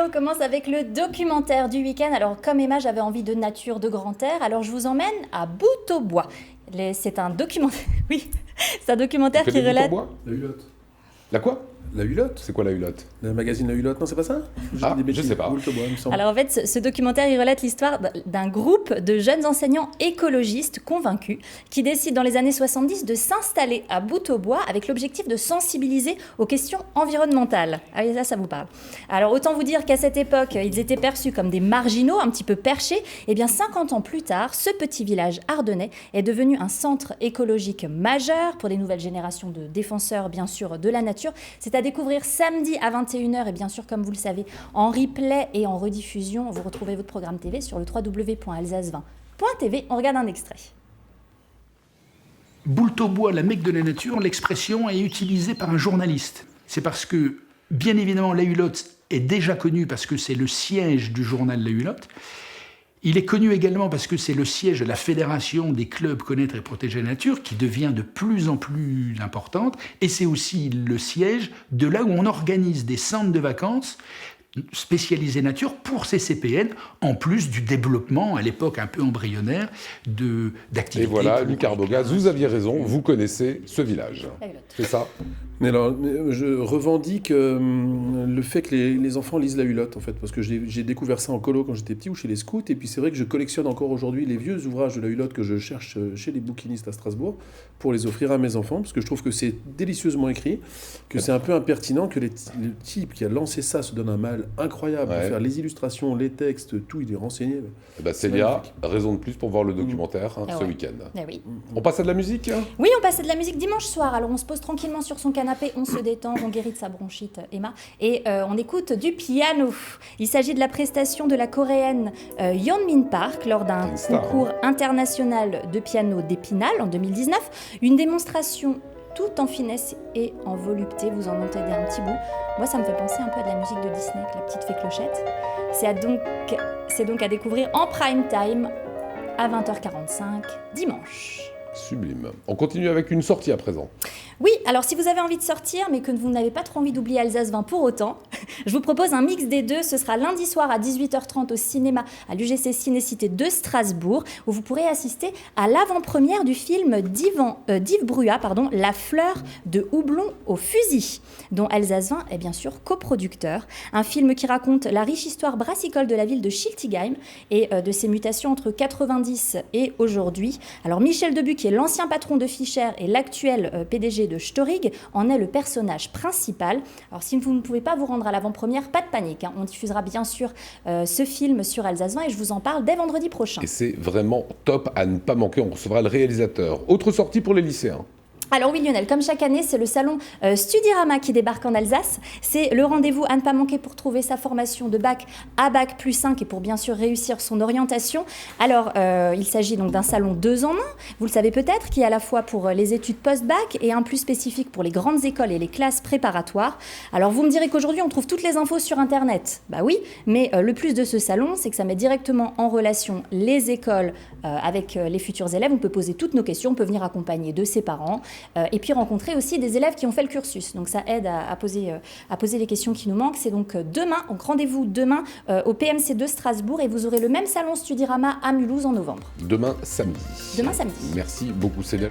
on commence avec le documentaire du week-end. Alors, comme Emma, j'avais envie de nature, de grand air, alors je vous emmène à Bout-au-Bois. C'est un documentaire, oui, c'est un documentaire qui relate... La Hulotte. La quoi? La Hulotte. C'est quoi la Hulotte? Le magazine La Hulotte, non, c'est pas ça? Je sais pas. Bout-au-Bois, il me semble. Alors en fait, ce documentaire, il relate l'histoire d'un groupe de jeunes enseignants écologistes convaincus qui décident dans les années 70 de s'installer à Bout-au-Bois avec l'objectif de sensibiliser aux questions environnementales. Ah oui, ça vous parle. Alors autant vous dire qu'à cette époque, ils étaient perçus comme des marginaux, un petit peu perchés. Et bien 50 ans plus tard, ce petit village ardennais est devenu un centre écologique majeur pour des nouvelles générations de défenseurs, bien sûr, de la nature. C'est à découvrir samedi à 21h et bien sûr, comme vous le savez, en replay et en rediffusion. Vous retrouvez votre programme TV sur le www.alsace20.tv. On regarde un extrait. Bout-au-Bois, la Mecque de la nature, l'expression est utilisée par un journaliste. C'est parce que, bien évidemment, La Hulotte est déjà connu parce que c'est le siège du journal La Hulotte. Il est connu également parce que c'est le siège de la Fédération des clubs Connaître et Protéger la Nature qui devient de plus en plus importante. Et c'est aussi le siège de là où on organise des centres de vacances spécialisés nature pour ces CPN, en plus du développement, à l'époque un peu embryonnaire, d'activités. Et voilà, Luc Arbogast, vous aviez raison, vous connaissez ce village. C'est ça? Mais alors, je revendique le fait que les enfants lisent La Hulotte, en fait, parce que j'ai découvert ça en colo quand j'étais petit ou chez les scouts, et puis c'est vrai que je collectionne encore aujourd'hui les vieux ouvrages de La Hulotte que je cherche chez les bouquinistes à Strasbourg pour les offrir à mes enfants, parce que je trouve que c'est délicieusement écrit, que c'est un peu impertinent, que le type qui a lancé ça se donne un mal incroyable pour faire les illustrations, les textes, tout, il est renseigné. Célia, raison de plus pour voir le documentaire ce week-end. Oui. On passe à de la musique? Oui, on passe à de la musique dimanche soir. Alors on se pose tranquillement sur son canapé, on se détend, on guérit de sa bronchite, Emma, et on écoute du piano. Il s'agit de la prestation de la coréenne Yeonmin Park lors d'un concours international de piano d'Épinal en 2019. Une démonstration tout en finesse et en volupté, vous en entendez un petit bout. Moi, ça me fait penser un peu à de la musique de Disney avec la petite fée Clochette. C'est donc à découvrir en prime time à 20h45 dimanche. Sublime. On continue avec une sortie à présent. Oui, alors si vous avez envie de sortir, mais que vous n'avez pas trop envie d'oublier Alsace 20 pour autant, je vous propose un mix des deux. Ce sera lundi soir à 18h30 au cinéma à l'UGC Ciné-Cité de Strasbourg, où vous pourrez assister à l'avant-première du film d'Yves Brua, La fleur de houblon au fusil, dont Alsace 20 est bien sûr coproducteur. Un film qui raconte la riche histoire brassicole de la ville de Schiltigheim et de ses mutations entre 90 et aujourd'hui. Alors Michel Debuc, qui est l'ancien patron de Fischer et l'actuel PDG de Storig, en est le personnage principal. Alors si vous ne pouvez pas vous rendre à l'avant-première, pas de panique, on diffusera bien sûr ce film sur Alsace 20 et je vous en parle dès vendredi prochain. Et c'est vraiment top à ne pas manquer, on recevra le réalisateur. Autre sortie pour les lycéens. Alors oui Lionel, comme chaque année, c'est le salon Studirama qui débarque en Alsace. C'est le rendez-vous à ne pas manquer pour trouver sa formation de bac à bac plus 5 et pour bien sûr réussir son orientation. Alors il s'agit donc d'un salon 2 en 1, vous le savez peut-être, qui est à la fois pour les études post-bac et un plus spécifique pour les grandes écoles et les classes préparatoires. Alors vous me direz qu'aujourd'hui on trouve toutes les infos sur Internet. Bah oui, mais le plus de ce salon, c'est que ça met directement en relation les écoles avec les futurs élèves. On peut poser toutes nos questions, on peut venir accompagner de ses parents. Et puis rencontrer aussi des élèves qui ont fait le cursus. Donc ça aide à poser les questions qui nous manquent. C'est donc demain, donc rendez-vous demain au PMC de Strasbourg et vous aurez le même salon Studirama à Mulhouse en novembre. Demain samedi. Demain samedi. Merci beaucoup Célia.